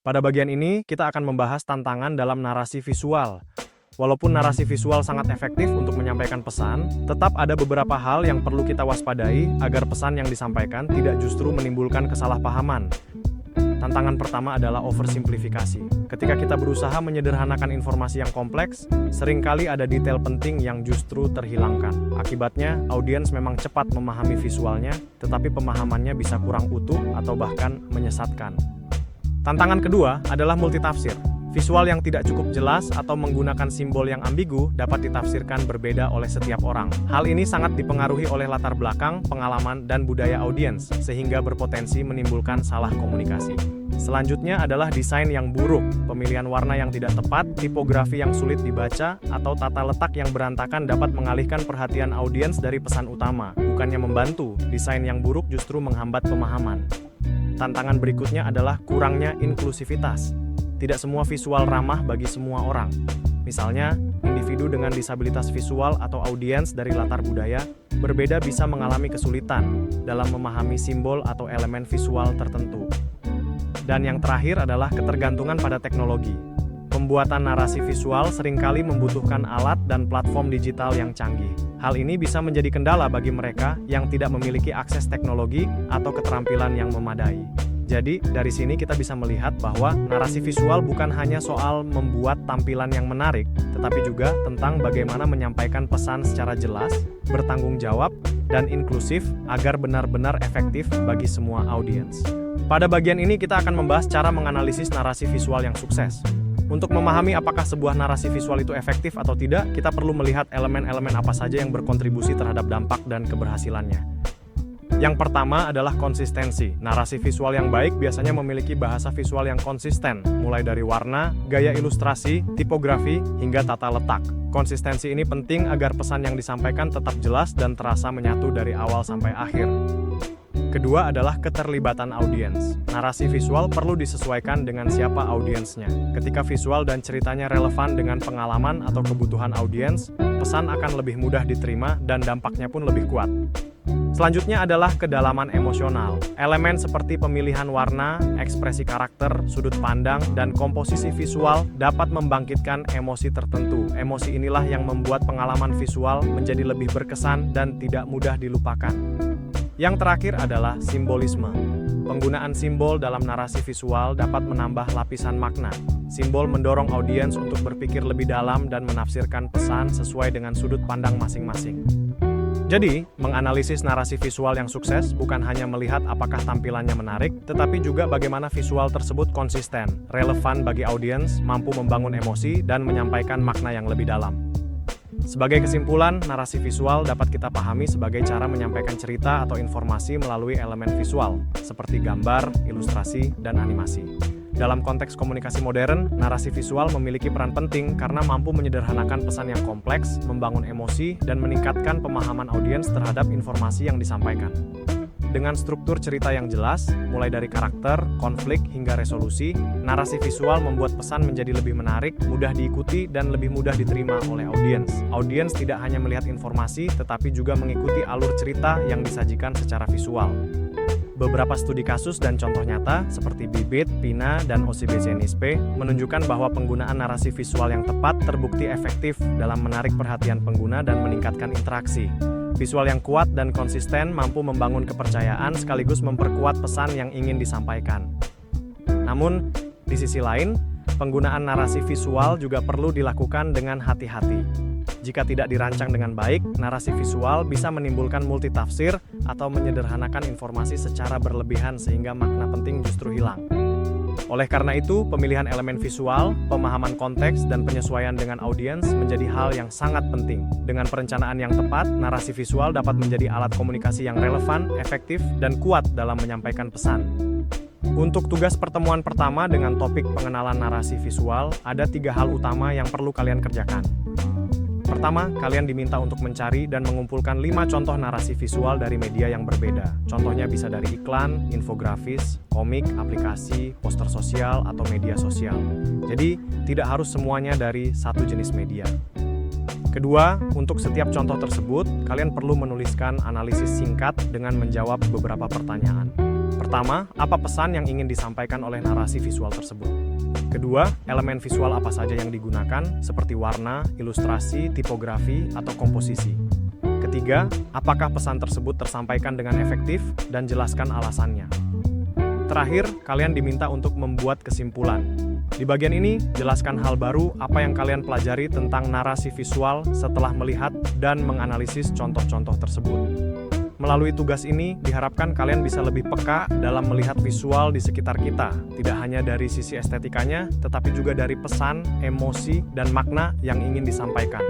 Pada bagian ini, kita akan membahas tantangan dalam narasi visual. Walaupun narasi visual sangat efektif untuk menyampaikan pesan, tetap ada beberapa hal yang perlu kita waspadai agar pesan yang disampaikan tidak justru menimbulkan kesalahpahaman. Tantangan pertama adalah oversimplifikasi. Ketika kita berusaha menyederhanakan informasi yang kompleks, seringkali ada detail penting yang justru terhilangkan. Akibatnya, audiens memang cepat memahami visualnya, tetapi pemahamannya bisa kurang utuh atau bahkan menyesatkan. Tantangan kedua adalah multitafsir. Visual yang tidak cukup jelas atau menggunakan simbol yang ambigu dapat ditafsirkan berbeda oleh setiap orang. Hal ini sangat dipengaruhi oleh latar belakang, pengalaman, dan budaya audiens, sehingga berpotensi menimbulkan salah komunikasi. Selanjutnya adalah desain yang buruk, pemilihan warna yang tidak tepat, tipografi yang sulit dibaca, atau tata letak yang berantakan dapat mengalihkan perhatian audiens dari pesan utama. Bukannya membantu, desain yang buruk justru menghambat pemahaman. Tantangan berikutnya adalah kurangnya inklusivitas. Tidak semua visual ramah bagi semua orang. Misalnya, individu dengan disabilitas visual atau audiens dari latar budaya berbeda bisa mengalami kesulitan dalam memahami simbol atau elemen visual tertentu. Dan yang terakhir adalah ketergantungan pada teknologi. Pembuatan narasi visual seringkali membutuhkan alat dan platform digital yang canggih. Hal ini bisa menjadi kendala bagi mereka yang tidak memiliki akses teknologi atau keterampilan yang memadai. Jadi, dari sini kita bisa melihat bahwa narasi visual bukan hanya soal membuat tampilan yang menarik, tetapi juga tentang bagaimana menyampaikan pesan secara jelas, bertanggung jawab, dan inklusif agar benar-benar efektif bagi semua audiens. Pada bagian ini kita akan membahas cara menganalisis narasi visual yang sukses. Untuk memahami apakah sebuah narasi visual itu efektif atau tidak, kita perlu melihat elemen-elemen apa saja yang berkontribusi terhadap dampak dan keberhasilannya. Yang pertama adalah konsistensi. Narasi visual yang baik biasanya memiliki bahasa visual yang konsisten, mulai dari warna, gaya ilustrasi, tipografi, hingga tata letak. Konsistensi ini penting agar pesan yang disampaikan tetap jelas dan terasa menyatu dari awal sampai akhir. Kedua adalah keterlibatan audiens. Narasi visual perlu disesuaikan dengan siapa audiensnya. Ketika visual dan ceritanya relevan dengan pengalaman atau kebutuhan audiens, pesan akan lebih mudah diterima dan dampaknya pun lebih kuat. Selanjutnya adalah kedalaman emosional. Elemen seperti pemilihan warna, ekspresi karakter, sudut pandang, dan komposisi visual dapat membangkitkan emosi tertentu. Emosi inilah yang membuat pengalaman visual menjadi lebih berkesan dan tidak mudah dilupakan. Yang terakhir adalah simbolisme. Penggunaan simbol dalam narasi visual dapat menambah lapisan makna. Simbol mendorong audiens untuk berpikir lebih dalam dan menafsirkan pesan sesuai dengan sudut pandang masing-masing. Jadi, menganalisis narasi visual yang sukses bukan hanya melihat apakah tampilannya menarik, tetapi juga bagaimana visual tersebut konsisten, relevan bagi audiens, mampu membangun emosi, dan menyampaikan makna yang lebih dalam. Sebagai kesimpulan, narasi visual dapat kita pahami sebagai cara menyampaikan cerita atau informasi melalui elemen visual, seperti gambar, ilustrasi, dan animasi. Dalam konteks komunikasi modern, narasi visual memiliki peran penting karena mampu menyederhanakan pesan yang kompleks, membangun emosi, dan meningkatkan pemahaman audiens terhadap informasi yang disampaikan. Dengan struktur cerita yang jelas, mulai dari karakter, konflik, hingga resolusi, narasi visual membuat pesan menjadi lebih menarik, mudah diikuti, dan lebih mudah diterima oleh audiens. Audiens tidak hanya melihat informasi, tetapi juga mengikuti alur cerita yang disajikan secara visual. Beberapa studi kasus dan contoh nyata, seperti Bibit, Pina, dan OCBC-NISP, menunjukkan bahwa penggunaan narasi visual yang tepat terbukti efektif dalam menarik perhatian pengguna dan meningkatkan interaksi. Visual yang kuat dan konsisten mampu membangun kepercayaan sekaligus memperkuat pesan yang ingin disampaikan. Namun, di sisi lain, penggunaan narasi visual juga perlu dilakukan dengan hati-hati. Jika tidak dirancang dengan baik, narasi visual bisa menimbulkan multitafsir atau menyederhanakan informasi secara berlebihan sehingga makna penting justru hilang. Oleh karena itu, pemilihan elemen visual, pemahaman konteks, dan penyesuaian dengan audiens menjadi hal yang sangat penting. Dengan perencanaan yang tepat, narasi visual dapat menjadi alat komunikasi yang relevan, efektif, dan kuat dalam menyampaikan pesan. Untuk tugas pertemuan pertama dengan topik pengenalan narasi visual, ada 3 hal utama yang perlu kalian kerjakan. Pertama, kalian diminta untuk mencari dan mengumpulkan 5 contoh narasi visual dari media yang berbeda. Contohnya bisa dari iklan, infografis, komik, aplikasi, poster sosial, atau media sosial. Jadi, tidak harus semuanya dari satu jenis media. Kedua, untuk setiap contoh tersebut, kalian perlu menuliskan analisis singkat dengan menjawab beberapa pertanyaan. Pertama, apa pesan yang ingin disampaikan oleh narasi visual tersebut? Kedua, elemen visual apa saja yang digunakan, seperti warna, ilustrasi, tipografi, atau komposisi. Ketiga, apakah pesan tersebut tersampaikan dengan efektif dan jelaskan alasannya. Terakhir, kalian diminta untuk membuat kesimpulan. Di bagian ini, jelaskan hal baru apa yang kalian pelajari tentang narasi visual setelah melihat dan menganalisis contoh-contoh tersebut. Melalui tugas ini, diharapkan kalian bisa lebih peka dalam melihat visual di sekitar kita, tidak hanya dari sisi estetikanya, tetapi juga dari pesan, emosi, dan makna yang ingin disampaikan.